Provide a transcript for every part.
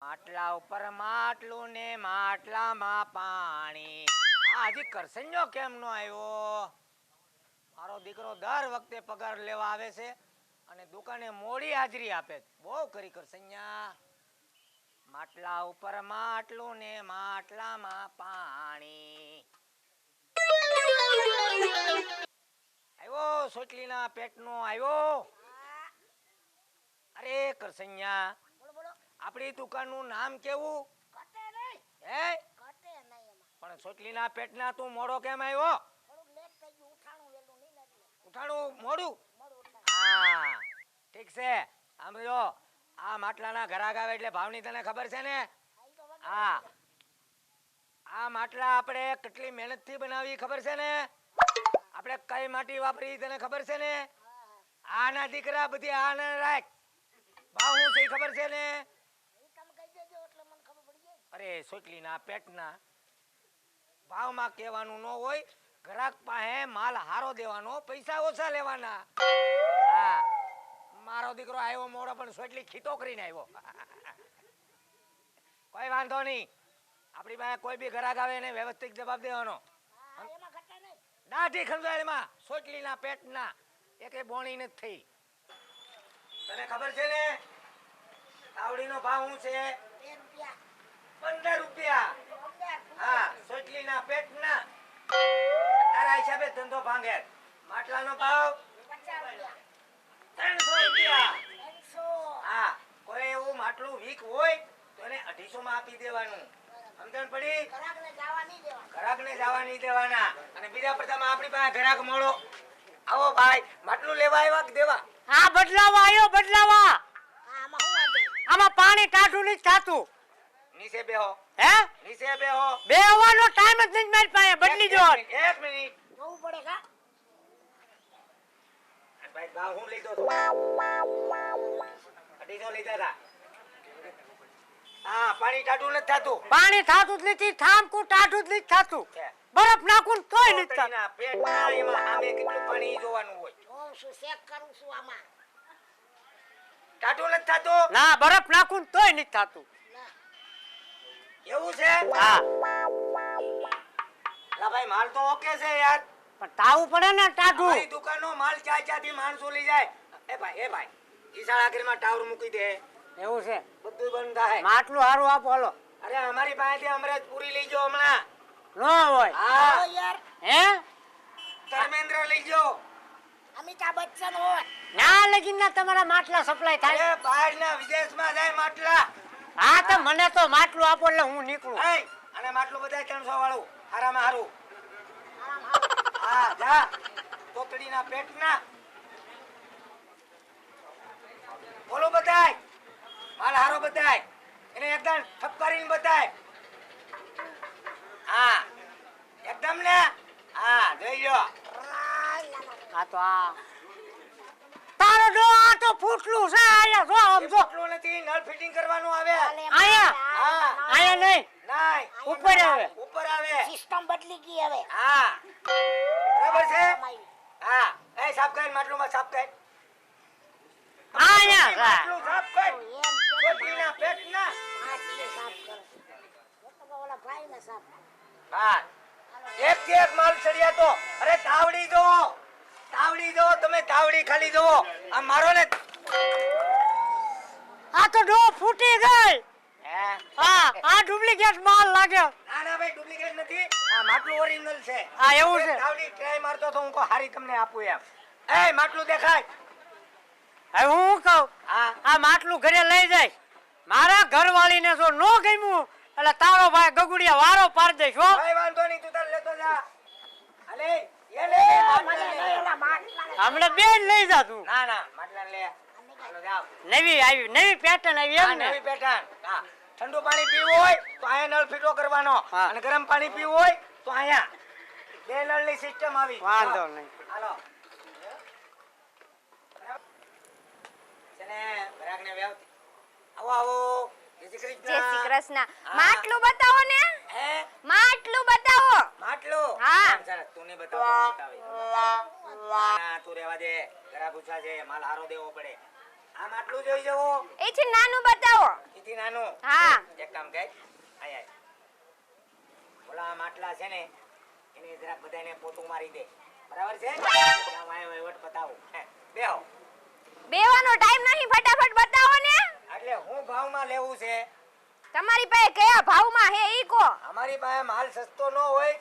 માટલા ઉપર માટલું ને માટલામાં પાણી. આ હજી કરસન્યો કેમ નો આવ્યો? મારો દીકરો દર વખતે પગાર લેવા આવે છે અને દુકાને મોડી હાજરી આપે. બહુ કરી કરસન્યા. માટલા ઉપર માટલું ને માટલામાં પાણી. આવ્યો સોટલીના પેટનો આવ્યો. અરે કરસન્યા, આપણી દુકાનનું નામ કેવું? હે? પણ સોટલીના પેટના તું મોડો કેમ આવ્યો? ઉઠાણું મોડું? હા ઠીક છે. સાંભળો, આ માટલાના ઘરાક આવે એટલે ભાવની તને ખબર છે ને? હા, આ માટલા આપણે કેટલી મહેનતથી બનાવી ખબર છે ને? આપણે કઈ માટી વાપરી તને ખબર છે ને? આના દીકરા બધી આને રાખ. ભાવ હું છે ખબર છે ને? અરે સોટલીના પેટના, ભાવમાં કહેવાનું ન હોય, ગ્રાહક પાસે માલ હારો દેવાનો, પૈસા ઓછા લેવાના. હા, મારો દીકરો આવ્યો મોડો પણ સોટલી ખીતો કરીને આવ્યો. કોઈ વાંધો નહીં, આપણી પાસે કોઈ બી ગ્રાહક આવે એને વ્યવસ્થિત જવાબ દેવાનો. દાઢી ખંજવાળમાં સોટલીના પેટના એકે બોણી નથી થઈ. તને ખબર છે ને તાવડીનો ભાવ શું છે? 15 રૂપિયા. હા, સોટલીના પેટના. તારા હિસાબે ધંધો ભાંગે. માટલાનો ભાવ 300 રૂપિયા. હા, કોઈ એવું માટલું વીક હોય તો એને 250 માં આપી દેવાનું. સમજણ પડી? ગ્રાહકને જવા નહીં દેવાના. અને બીજા પ્રથમ આપણી પાસે ગ્રાહક મળો. આવો ભાઈ, માટલું લેવા આવ્યા કે દેવા? હા, બદલાવા આવ્યો, બદલાવા. આમાં પાણી ટાઢું નથી થાતું. નીચે બેહો. હે? નીચે બેહો. બેહવાનો ટાઈમ જ નથી મારી પાસે. બદલી દો. એક મિનિટ. જોવું પડે કા? ભાઈ ભાવ હું લીધો તો? 250 લીધા હતા. હા, પાણી ટાઢું નથી થાતું. પાણી થાતું જ નથી, થામકું ટાઢું જ નથી થાતું. બરફ નાખું તોય નથી થાતું. ના, પેટના એમાં સામે કેટલું પાણી જોવાનું હોય. શું ચેક કરું છું આમાં? ટાઢું નથી થાતું? ના, બરફ નાખું તોય નથી થાતું. એવું છે? હા. લા ભાઈ, માલ તો ઓકે છે યાર. પણ તાવું પડે ને ટાઢું. મારી દુકાનનો માલ ચાથી માણસો લઈ જાય. એ ભાઈ ઈશાળા આખરીમાં ટાવર મૂકી દે. એવું છે? બધું બંધ થાય. માટલું હારું આપો હાલો. અરે અમારી પાસેથી અમરેજ પૂરી લઈ જાઓ હમણાં. ન હોય. હા યાર. હે? ધર્મેન્દ્ર લઈ જાઓ. અમિતાભ બચ્ચન હોય. ના લગીના તમારા માટલા સપ્લાય થાય. અરે બહારના વિદેશમાં જાય માટલા. હા, તો મને તો માટલું આપો એટલે હું નીકળું. એ અને માટલું બધાય 300 વાળું. હારામાં હારું. હા, જા. તોતડીના પેટના. બોલો બધાય. માલ હારો બધાય. એને એકદમ ઠપકારીને બતાય. હા, એકદમ ને. હા, જોઈ લો. આ તો આ તારો જો આ તો ફૂટલું છે. આયા જો આમ જો. એટલું નથી, નળ ફિટિંગ કરવાનું આવે. આયા. હા, આયા નહીં. નાય. ઉપર આવે. ઉપર આવે. સિસ્ટમ બદલી ગઈ હવે. હા, બરાબર છે. હા, એ સાફ કર, માટલુંમાં સાફ કર. આયા. માટલું સાફ કર. છોકરીના પેટના. હા, એક થી એક માલ ચડિયા તો. અરે તાવડી જો. તાવડી જો, તમે તાવડી ખાલી જો. આ મારો ને. આ તો ડો ફૂટી ગઈ. હે? હા, આ ડુપ્લિકેટ માલ લાગ્યો. ના ના ભાઈ, ડુપ્લિકેટ નથી. આ માટલું ઓરિજિનલ છે. હા, એવું છે. તાવડી ટ્રાય મારતો તો હું કો હારી તમને આપું એમ. એ માટલું દેખાય. હવે હું કહું, હા, આ માટલું ઘરે લઈ જાય. મારા ઘરવાળીને જો નો ગમ્યું એટલે તારો ભાઈ ગગુડિયા વારો પાડી દઈશ હો. ભાઈ વાંધો નહીં, તું તાર લેતો જા. હાલે, એ લે. હમણાં બેન લઈ જા તું. ના ના, માટલા લે. હાલો જાવ. નવી આવી, નવી પેટર્ન આવી હા, એમ ને? નવી પેટર્ન. હા, ઠંડુ પાણી પીવું હોય તો અહીંયા નળ ફીટો કરવાનો. હા. અને ગરમ પાણી પીવું હોય તો અહીંયા બે નળની સિસ્ટમ આવી. વાંધો નહીં. હાલો. ચલે, ગ્રાહકને વ્યવસ્થિત. આવો આવો. જય શ્રી કૃષ્ણ. જય શ્રી કૃષ્ણ. હા. માટલું બતાવો ને. હે? માટલું બતાવો. માટલું? હા. સરસ, તું નહીં બતાવ, તું બતાવી. ના, તું રહેવા દે. ગ્રાહક પૂછા છે, માલ હારો દેવો પડે. આમ આટલું જોઈ જવો એથી નાનું બતાવો. એથી નાનું હા. એક કામ કર આય ઓલા માટલા છે ને એને જરાક બધાને પોતું મારી દે બરાબર છે આમ આય વહીવટ પતાવો બેહો બેવાનો ટાઈમ નહીં, ફટાફટ બતાવો ને. એટલે હું ભાવમાં લેવું છે તમારી પાસે કયા ભાવમાં હે ઈ કો. અમારી પાસે માલ સસ્તો ન હોય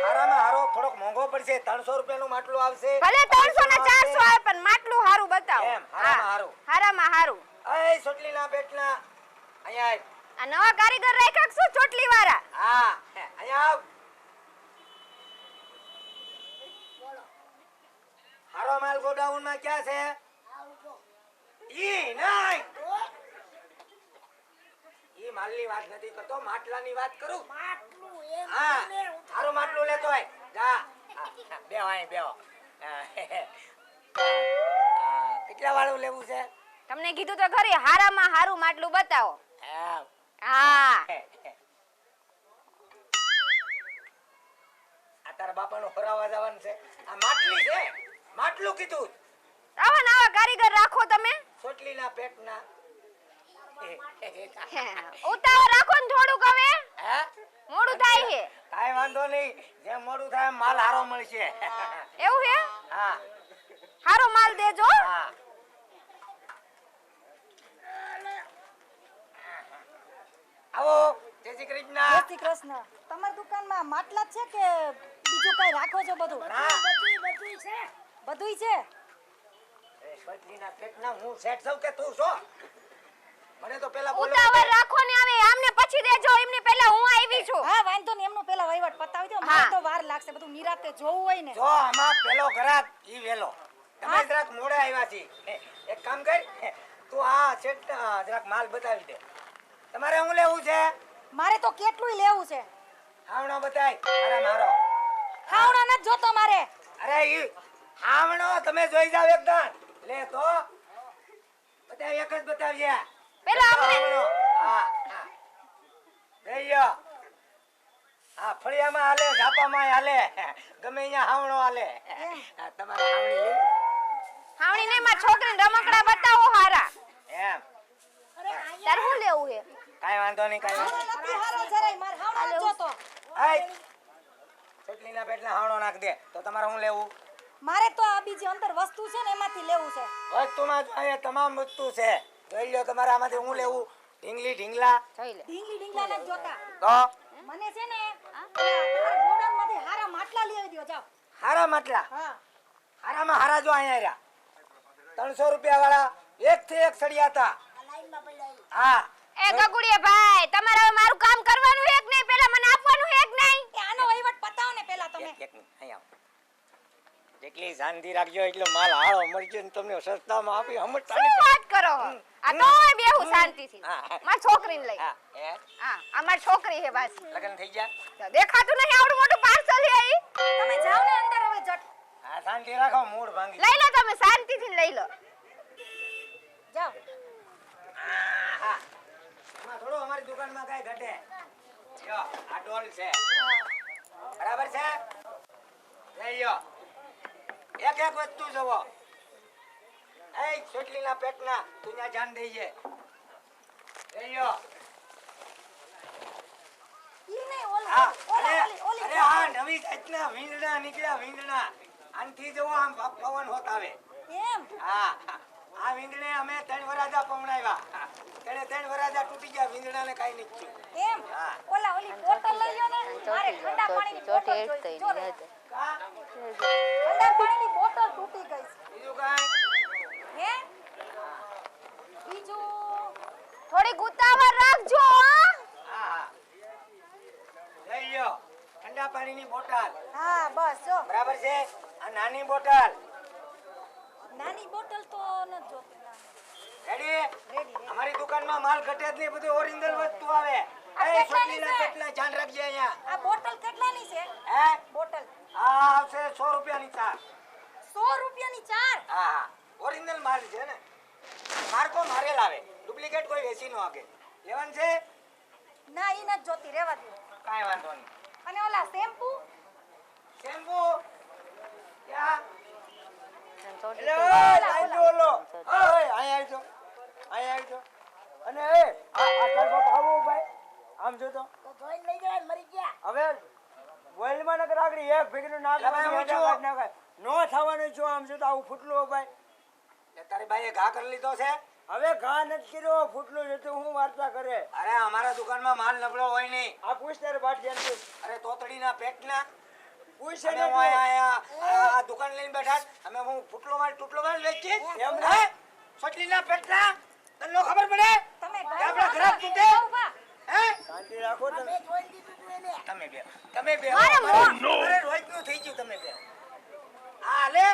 હારામાં હારો થોડોક મોંઘો પડશે 300 રૂપિયાનું માટલું આવશે ભલે 300 ને 400 આવે પણ માટલું હારું બતાવો. એમ, હારામાં હારું. હારામાં હારું. અય સોટલીના પેટના અહીંયા આય. આ નવા કારીગર રાખ્યા કે શું ચોટલી વાળા? હા અહીંયા આવ હારો માલ ગોડાઉનમાં ક્યાં છે ઈ નહીં ઈ માલની વાત નથી કરતો માટલાની વાત કરું હા હારું માટલું લેતો હોય જા બેહો અહીં બેહો કેટલા વાળું લેવું છે તમને કીધું તો ખરી, હારામાં હારું માટલું બતાવો. એમ. હા. આ તારા બાપાનો ફરાવા જવાનું છે આ માટલી છે માટલું કીધું આવા નવા કારીગર રાખો તમે. સોટલીના પેટના ઉતાવળ રાખો ને થોડુંક, હવે હે મોડું થાય છે. કાઈ વાંધો નહીં જેમ મોડું થાય એમ માલ હારો મળશે એવું હે? હા હારો માલ દેજો. હા આવો જય શ્રી કૃષ્ણ જય શ્રી કૃષ્ણ. તમારી દુકાનમાં માટલા જ છે કે બીજું કઈ રાખો છો? બધું ના બધુંય છે. એ સોટલીના પેટના હું સેટ છું કે તું છો મને તો પેલા બોલો ઉતાવળ રાખો ને, હવે આમને પછી દેજો, એમની પહેલા હું આવી છું. હા વાંધો નહીં, એમનું પેલા વહીવટ પતાવી દો. મારે તો વાર લાગશે, બધું નિરાતે જોવું હોય ને. જો આમાં પેલો ગ્રાહક ઈ વેલો તમે જરાક મોડે આવ્યા છી એક કામ કર તું આ સેટ જરાક માલ બતાવી દે તમારે શું લેવું છે મારે તો કેટલુંય લેવું છે. હાવણો બતાય અરે મારો ખાવડા નથી જોતો મારે. અરે ઈ હાવણો તમે જોઈ જાવ એકદમ લે તો બતાવ એક જ બતાવજે પેલા આપણે- હાવણો. હા હા લઈયો આ ફળિયામાં હાલે ઝાપામાં હાલે ગમે અહીંયા હાવણો હાલે આ તમારે હાવણી લેવી હાવણી નહીં, મારી છોકરીને રમકડા બતાવો હારા. એમ તાર શું લેવું છે? કાઈ વાંધો નહીં કાઈ વાંધો હાવડો નથી હારો જરાય, મારે હાવડો નથી જોતો. આય ચોટલીના પેટના હાવણો નાખ દે તો તમારે શું લેવું મારે તો આ બીજી અંદર વસ્તુ છે ને એમાંથી લેવું છે. વસ્તુમાં જો અહીંયા તમામ વસ્તુ છે જોઈ લ્યો તમારે આમાંથી શું લેવું ઢીંગલી ઢીંગલા જોઈ લે. ઢીંગલી ઢીંગલા નથી જોતા. તો મને છે ને તારા ગોડાઉનમાંથી હારા માટલા લઈ દ્યો, જાઓ. હારા માટલા હા હારામાં હારા જો અહીંયા રહ્યા 300 રૂપિયા વાળા એક થી એક સળિયા હતા હા એ ગગુડિયા ભાઈ, તમારે હવે મારું કામ કરવાનું છે કે નહીં? પહેલા મને આપવાનું છે કે નહીં? એ આનો વહીવટ પતાવો ને પેલા તમે. એક મિનિટ અહીંયા આવો. જેટલી શાંતિ રાખજો એટલો માલ હારો મળશે ને તમને સસ્તામાં આપી હમણાં શું વાત કરો છો? આ તો હોય બેહું શાંતિથી. હા. મારી છોકરીને લઈ. હા એ હા, આ મારી છોકરી છે બસ. લગન થઈ ગયા દેખાતું નહીં આવડું મોટું પાર્સલ છે ઈ. તમે જાઓ ને અંદર હવે જટ. હા શાંતિ રાખો મૂડ ભાંગી લઈ લો તમે, શાંતિથી લઈ લો. જાઓ. હા એમાં થોડું અમારી દુકાનમાં કાંઈ ઘટે જો આ ડોલ છે બરાબર છે લઈ લ્યો એક એક વસ્તુ જોવો એ ચોટલીના પેટના તું ત્યાં જાન દઈએ લઈ લ્યો ઈ નહીં, ઓલા હા ઓલા અરે ઓલી અરે આ નવી જાતના વીંદડા નીકળ્યા વીંદડા આનથી જવો આમ પવન હોત આવે એમ. હા આ વીંદડે અમે 3 વરાજા પવણાવ્યા તેને 3 વરાજા તૂટી ગયા વીંદડાને કાઈ નહીં થયું એમ. હા. ઓલા ઓલી બોટલ લઈ લ્યો ને. મારે ઠંડા પાણીની બોટલ જોઈતી. જો ને. કા ઠંડા પાણીની બોટલ તૂટી ગઈ છે. બીજું કાંઈ હે? બીજું થોડીક ઉતાવળ રાખજો હો. હા હા લઈ લ્યો ઠંડા પાણીની બોટલ હા બસ જો. બરાબર છે આ નાની બોટલ નાની બોટલ તો નથી જોતી. Ready ready. અમારી દુકાનમાં માલ ઘટે જ નહીં બધું ઓરિજિનલ વસ્તુ આવે આ એ કેટલાની સોટલીના છે? પેટના ધ્યાન રાખજે અહીંયા આ બોટલ કેટલાની છે? હે બોટલ આ આવશે 100 રૂપિયાની ચાર 100 રૂપિયાની 4. હા હા ઓરિજિનલ માલ છે ને માર્કો મારેલ આવે ડુપ્લિકેટ કોઈ વેચી ન શકે લેવાનું છે ના ઈ નથી જોતી, રહેવા દો. કાંઈ વાંધો નહીં અને ઓલા શેમ્પુ શેમ્પુ ક્યાં એટલે ઓય લાઈન જો ઓલો ઓય અહીંયા આવજો અને એ આ તાર બાપ આવો ભાઈ આમ જો તો જોઈને લઈ જવાય મરી ગયા હવે વર્લ્ડમાં નકર આગળ એક ભેગનું નાક નાખાય નો થવાનું છો આમ જો તો આવું ફૂટલું ભાઈ એ તારી બાઈએ ઘા કરી લીધો છે હવે ઘા નથી કર્યો ફૂટલું છે તો હું વાર્તા કરે અરે અમારા દુકાનમાં માલ નબળો હોય નહીં આ પૂછ તારે બાટિયાને પૂછ અરે તોતડીના પેટના પૂછ અમે એને હું અહીંયા આ દુકાન લઈને બેઠા છે. અમે હું ફૂટલો માલ તૂટલો માલ વેચીએ એમ હે સોટલીના પેટના તને ખબર પડે તમે કે આપણા ઘરાક તૂટે હે શાંતિ રાખો તમે જોઈ દીધું તું એને તમે બે અરે રોજનું થઈ ગયું તમે બે આ લે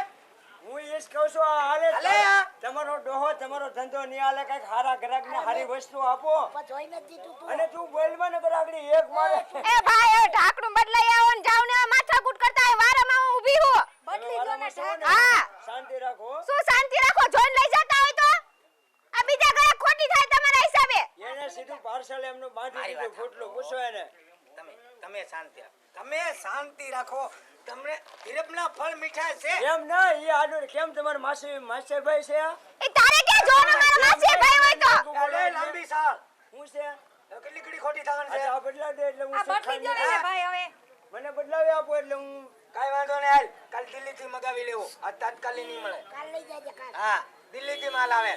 હું એ જ કહું છું આ હાલે હાલે આ. તમારો ડોહો તમારો ધંધો નહીં હાલે કઈક હારા ગ્રાહકને હારી વસ્તુ આપો પણ જોઈને જ દીધું તું અને તું બોલમાં નકર આગળ એક મારે એ ભાઈ એ ઢાંકણું બદલાઈ આવો ને જાવ ને માથાકૂટ કરતા હોય વારામાં હું ઊભી હું બદલી દો ને ઢાંકણું. હા શાંતિ રાખો શું શાંતિ રાખો જોઈને લઈ જતા હોય તો આ બીજા ઘરે ખોટી થાય તમારા હિસાબે એને સીધું પાર્સલ એમનું બાંધી મારી દીધું વાત ફૂટલું પૂછો એને તમે શાંતિ રાખો તમને ધીરજના ફળ મીઠા છે કેમ ના એ આડું કેમ તમાર માસીભાઈ છે આ? એ તારે કે જો ને મારા માસી ભાઈ હોય તો અરે લાંબી સાલ હું છે કેટલી ઘડી ખોટી થવાની છે અચ્છા, આ બદલાવી દે એટલે હું આ બદલી દો ને હા. ભાઈ હવે મને બદલાવી આપો એટલે હું કાઈ વાંધો નહીં હાલ કાલ દિલ્હીથી મગાવી લેવો આ તાત્કાલિક નહીં મળે કાલ લઈ જાજે કાલ હા દિલ્હીથી માલ આવે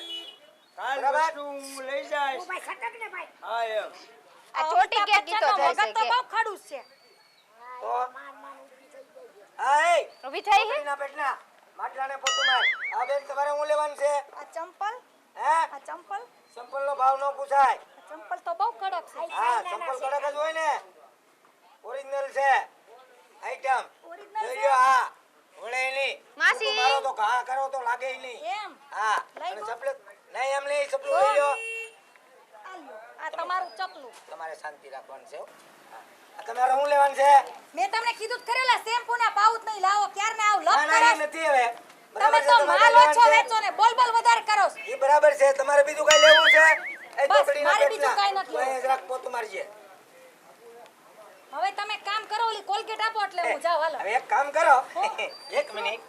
કાલ બરાબર. વસ્તુ હું લઈ જઈશ ભાઈ ખટક ને ભાઈ હા એમ આ ચોટી કે કીતો જાય છે તો કે બહુ ખડુસ છે તો માર માર ઊભી થઈ ગઈ છે. હા એ ઊભી થઈ હે પેટના પેટના માટલાને પોતું માર આ બેન તમારે હું લેવાનું છે આ ચંપલ હે સંપલનો ભાવ ન પૂછાય આ ચંપલ તો બહુ કડક છે હા સંપલ કડક જ હોય ને ઓરિજિનલ છે આઈટમ Original જોઈ છે? લ્યો હા ઓળે નહીં માસી. તું મારો તો ઘા કરો તો લાગે ય નહીં એમ હા લઈ અને ગયો? ચપલ નહીં એમ નહીં ચપલું લઈ લ્યો આ લ્યો. આ તમારું ચપલું તમારે શાંતિ રાખવાનું છે હો. હા. આ તમારે શું લેવાનું છે મેં તમને કીધું જ ખરેલા શેમ્પુ ના પાઉચ નહીં લાવો ક્યારને આવ ના લપ ના એ કરો નથી હવે તમે બરાબર છે તો તમારે માલ લેવાનું ઓછો છે. વેચો ને બોલ બોલ વધારે કરો છો. ઈ બરાબર છે તમારે બીજું કઈ લેવું છે એ બસ, ચોકડીના મારે બીજું પેટના. કાંઈ નથી તો એ જરાક પોતું મારજે હવે તમે કામ કરો ઓલી કોલગેટ આપો એટલે હું જાઉં હાલો હવે એક કામ કરો એક મિનિટ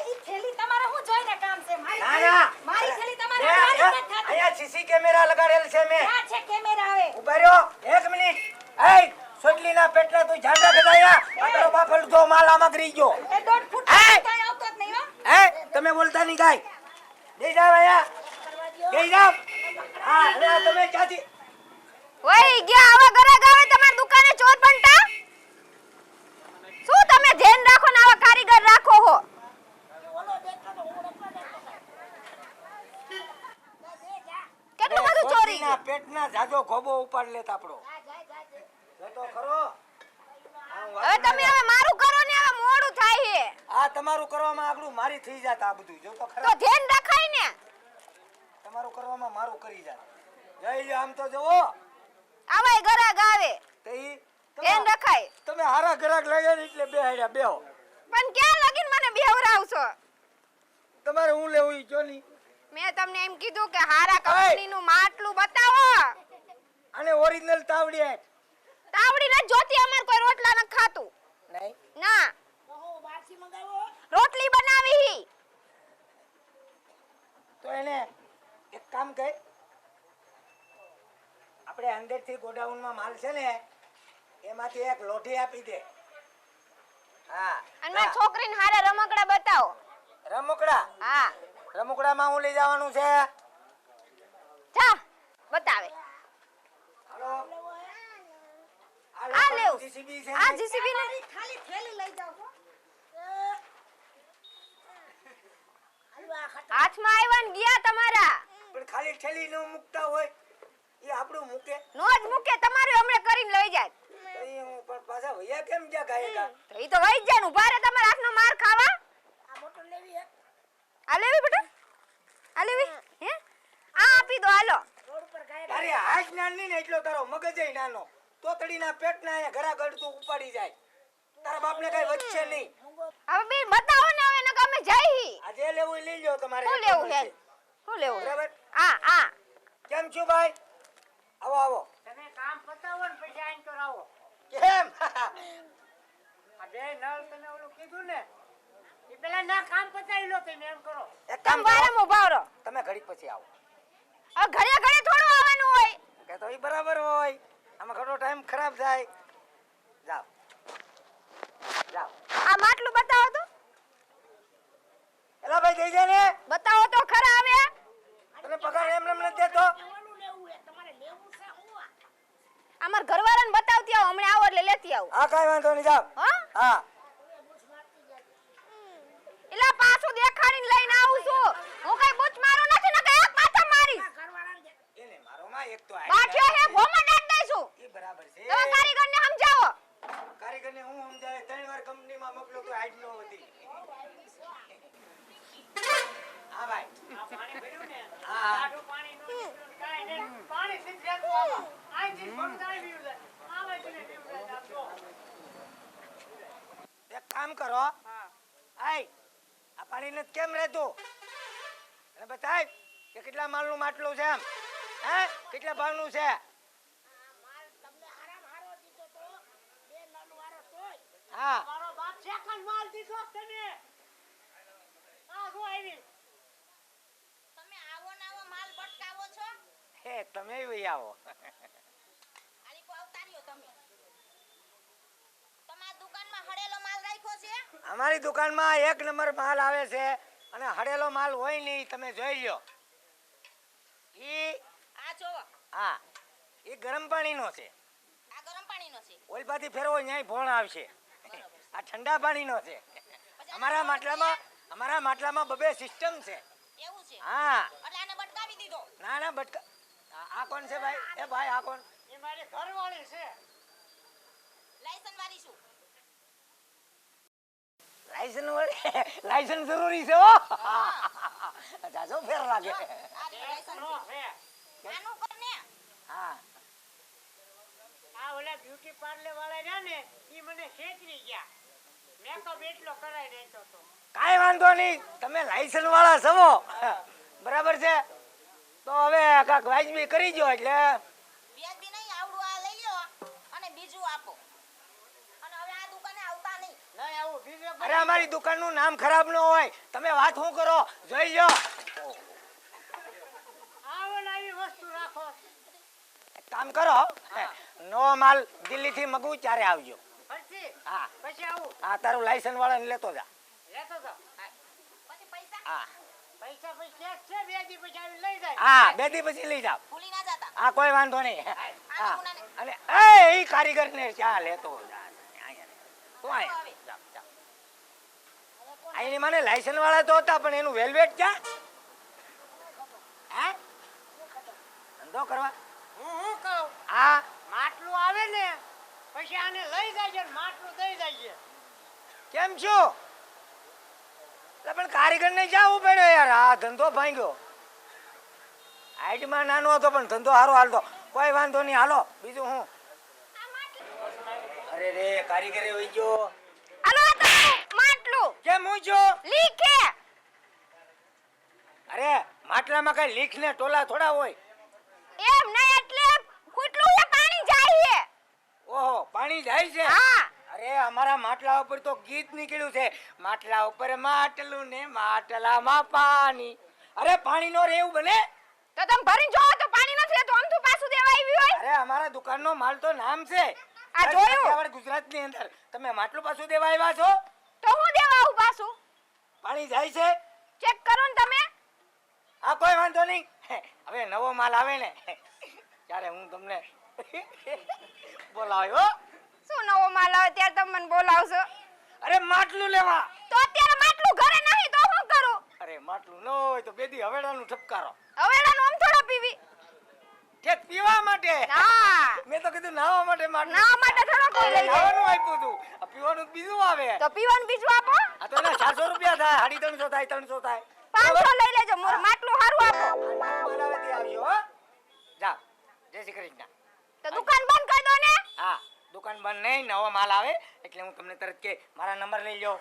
ઈ થેલી તમારે શું જોઈને કામ છે મારી ના થેલી- ના મારી થેલી તમારે બે, હારી બે, નથી થાતી. અહીંયા સીસી કેમેરા લગાડેલ છે મેં ક્યાં છે કેમેરા આવે ઉભા રહ્યો એક મિનિટ એ સોટલીના પેટલા તું ઝાંડા ગજાયા આ તારો બાપ અડધો માલ આમાં ગરી ગયો એ 1.5 ફૂટ એ! કાંઈ આવતો જ નહીં હો હે તમે બોલતા નહીં કાઈ દે જાવ અહીંયા દે જાવ હા હવે તમે ક્યાંથી ઓય ગયા આવા ગરાગ આવે તમારી દુકાને ચોર બનતા શું તમે ધ્યાન રાખો ને આવા કારીગર રાખો હો કેટલું બધું ચોરી સોટલીના પેટના જાજો ખોબો ઉપાડ લેતા આપણો જો તો ખરો હવે તમે હવે મારું કરો ને હવે મોડું થાય છે આ તમારું કરવામાં આગળ મારી થઈ જાત આ બધું જો તો તો ખરા ધ્યાન રખાય ને તમારું કરવામાં મારું કરી જાત જઈ આમ તો જુઓ આવાય ગરાગ આવે તો ઈ ધ્યાન રખાય તમે હારા ગ્રાહક લાગ્યા ને એટલે બે હાડ્યા બેહો પણ ક્યાં લગીન મને બેવરાવશો તમારે હું લેવું ઈ જો ની મેં તમને એમ કીધું કે હારા કંપનીનું માટલું બતાવો અને ઓરિજિનલ તાવડી તાવડી ન જોતી અમાર કોઈ રોટલા ન ખાતું નહીં ના રોટલી બનાવી હી તો એને એક કામ કર આપણે અંદરથી ગોડાઉનમાં માલ છે ને એમાંથી એક લોઢી આપી દે હા અને મારી છોકરીને હારા રમકડા બતાવો રમકડા હા રમકડામાં હું લઈ જવાનું છે જા બતાવે હાલો આ લેવું જીસીબી છે આ ને? જીસીબી ને ખાલી થેલી લઈ જાઓ છો હાથમાં આવ્યા ને ગયા તમારા પણ ખાલી ઠેલી ન મૂકતા હોય એ આપણું મૂકે નો જ મૂકે તમારું હમણે કરીને લઈ જાય તો ઈ હું પણ પાછા વૈયા કેમ ગયા ગાયકા તો ઈ તો વઈ જ જાય ને ઉભા રહે તમારા હાથનો માર ખાવા આ બોટલ લેવી હે આ લેવી બેટા આ લેવી હે આ આપી દો હાલો રોડ ઉપર ગાય તારી હાથ નાની ને એટલો તારો મગજ નાનો તોતડીના પેટના અહીંયા ઘરા ગળતું ઉપાડી જાય તારા બાપને કઈ વધશે નહીં હવે બે બતાવો ને હવે નકા અમે જઈ આજે લેવું ઈ લઈ લો તમારે શું લેવું છે શું લેવું છે? બરાબર આ કેમ છું ભાઈ આવો આવો તમે કામ પતાવો ને પછી આઈને કરાવો કેમ આ બે નળ તને ઓલું કીધું ને એ પેલા ના કામ પતાવી લો તમે એમ કરો. એક તમ કામ કરો, વારામાં ઊભા રહો. તમે ઘડીક પછી આવો હવે ઘરે ઘરે થોડું આવવાનું હોય. કે તો ઈ બરાબર હોય, આમાં ઘણો ટાઈમ ખરાબ થાય. જાઓ જાઓ. આ માટલું બતાવો તો. એલા ભાઈ જઈ જા ને, બતાવો તો ખરા હવે. તને પગાર એમ એમ નથી દેતો. અમાર ઘરવાળાને બતાવતી આવો, હમણાં આવો એટલે લેતી આવો. હા કાંઈ વાંધો નહીં, જાઓ. હા? હા એલા પાછું દેખાડીને લઈને આવું છું. હું કઈ બૂચ મારું નથી ને કઈ એક માથા મારીશ. એને મારો માં એક તો બાઠિયો હે ભોમાં ડાટ દઈશું. ઈ બરાબર છે. તમે કારીગરને સમજાવો. કારીગરને હું સમજાય, 3 વાર કંપનીમાં મોકલ્યો તો હાઈટ નો હતી. હા ભાઈ. આ પાણી ભર્યું ને હા. આટલું પાણી નો કાઈ નહીં. પાણી થી જતું આવા આઈથી ભરતાઈ પીવું છે. આ વાંચીને પીવું છે આપજો. એક કામ કરો, હા આય આ પાણી ને કેમ રહેતું અને બતાય કે કેટલા માલનું માટલું છે એમ, હે કેટલા ભાવનું છે. હા મારો બાપ સેકન્ડ માલ દીધો છે તમે. આ જો આવી. તમે આવો ને આવો માલ ભટકાવો છો. હે તમે ય આવો. આલી કો અવતાર્યો તમે. તમારી દુકાનમાં હડેલો માલ રાખ્યો છે. અમારી દુકાનમાં 1 નંબર માલ આવે છે અને હડેલો માલ હોય નહીં, તમે જોઈ લ્યો. ઈ આ જોવો. હા ઈ ગરમ પાણીનો છે, આ ગરમ પાણીનો છે. ઓલપાથી ફેરવો ન્યાય ભોણ આવશે. આ ઠંડા પાણીનો છે. અમારા માટલામાં બબે સિસ્ટમ છે. એવું છે. હા એટલે આને ભટકાવી દીધો. ના ના બટકા. આ કોણ છે ભાઈ? એ ભાઈ આ કોણ? એ મારી ઘરવાળી છે. લાયસન્સ વાળી છું. લાયસન્સ જરૂરી છે હો. જાજો ફેર લાગે. આ લાયસન્સ નો છે. આનું કર ને. હા આ ઓલા બ્યુટી પાર્લર વાળા રહ્યા ને ઈ મને ખેંચી ગયા. મેકઅપ એટલો કરાઈ નાખ્યો તો. કાંઈ વાંધો નહીં, તમે લાયસન્સ વાળા છો બરાબર છે, તો હવે કાંક વાજબી કરી જો એટલે. વ્યાજબી નહીં, આવડું આ લઈ લો અને બીજું આપો. અને હવે આ દુકાને આવતા નહીં. નહીં આવું બીજે અરે અમારી દુકાનનું નામ ખરાબ ન હોય, તમે વાત શું કરો જોઈ લો. આવો ને આવી વસ્તુ રાખો. એક કામ કરો, નવો માલ દિલ્હીથી મગવું ત્યારે આવજો. ફરતી હા પછી આવું હા તારું લાયસન્સ વાળાને લેતો જા. લેતો તો. પછી પૈસા હા પૈસા પછી કેશ છે 2 દી પછી આવી લઈ જાય. હા 2 દી પછી લઈ જાવ. ભૂલી ના જતા. હા કોઈ વાંધો નહીં. હા અને એ કારીગરને ચા લેતો જા. તું આય જા જા. આની મને લાયસન્સ વાળા તો હતા પણ એનું વેલ્વેટ ક્યાં? હે ધંધો કરવા? હું કહું હા માટલું આવે ને પછી આને લઈ જાય ને માટલું દઈ જાય. કેમ છો? એટલે પણ કારીગરને જાવું પડ્યો યાર, આ ધંધો ભાંગ્યો. હાઈટમાં નાનો હતો પણ ધંધો સારો હાલતો. કોઈ વાંધો નહીં, હાલો બીજું હું. અરે રે કારીગરે હોઈ ગયો. હાલો આ તમારું માટલું. કેમ હું છો? લીક હે. અરે માટલામાં કઈ લીક ને ટોલા થોડા હોય. એમ નહીં એટલે ફૂટલું હે, પાણી જાય હે. ઓહો પાણી જાય છે. હા. અરે અમારા માટલા ઉપર તો ગીત નીકળ્યું છે, માટલા ઉપર માટલું ને માટલામાં પાણી. અરે પાણી નો રેવું બને? તો તમે ભરીને જોવો તો પાણી નથી રહેતું, આમ તો પાછું દેવા આવી હોય. અરે અમારા દુકાનનો માલ તો નામ છે. આ જોયું? કાઠિયાવાડ ગુજરાતની અંદર તમે માટલું પાછું દેવા આવ્યા છો? તો હું દેવા આવું પાછું? પાણી જાય છે. ચેક કરો ને તમે. હા કોઈ વાંધો નહીં, હવે નવો માલ આવે ને ત્યારે હું તમને બોલાવ્યો. શું નવો માલ આવે ત્યારે તમે મને બોલાવશો? અરે માટલું લેવા. તો અત્યારે માટલું ઘરે નહીં તો હું કરું? અરે માટલું ન હોય તો બેદી હવેડાનું ઠપકારો. હવેડાનું આમ થોડા પીવી. કે પીવા માટે? ના. મેં તો કીધું નાવા માટે માટલું. નાવા માટે થોડો કોઈ લઈ જાય. નાવાનું આપ્યું તું, આ પીવાનું બીજું આવે. તો પીવાનું બીજું આપો. આ તો એના 400 રૂપિયા થાય, 350 થાય, 300 થાય. 500 લઈ લેજો, મોર માટલું સારું આપો. બોલાવેથી આવજો હો. જા જય શ્રી કૃષ્ણ. તો દુકાન બંધ કરી દો ને. હા દુકાન બંધ નહીં, નવો માલ આવે એટલે હું તમને તરત કે મારા નંબર લઈ લો.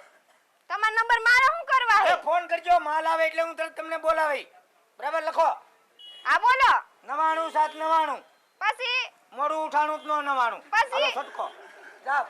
તમારો નંબર મારે શું કરવા અરે છે? ફોન કરજો, માલ આવે એટલે હું તરત તમને બોલાવી. બરાબર લખો હા બોલો. 99 799. પછી મોડું ઉઠાણું જ ન 99. પછી? હાલો છટકો. જાઓ.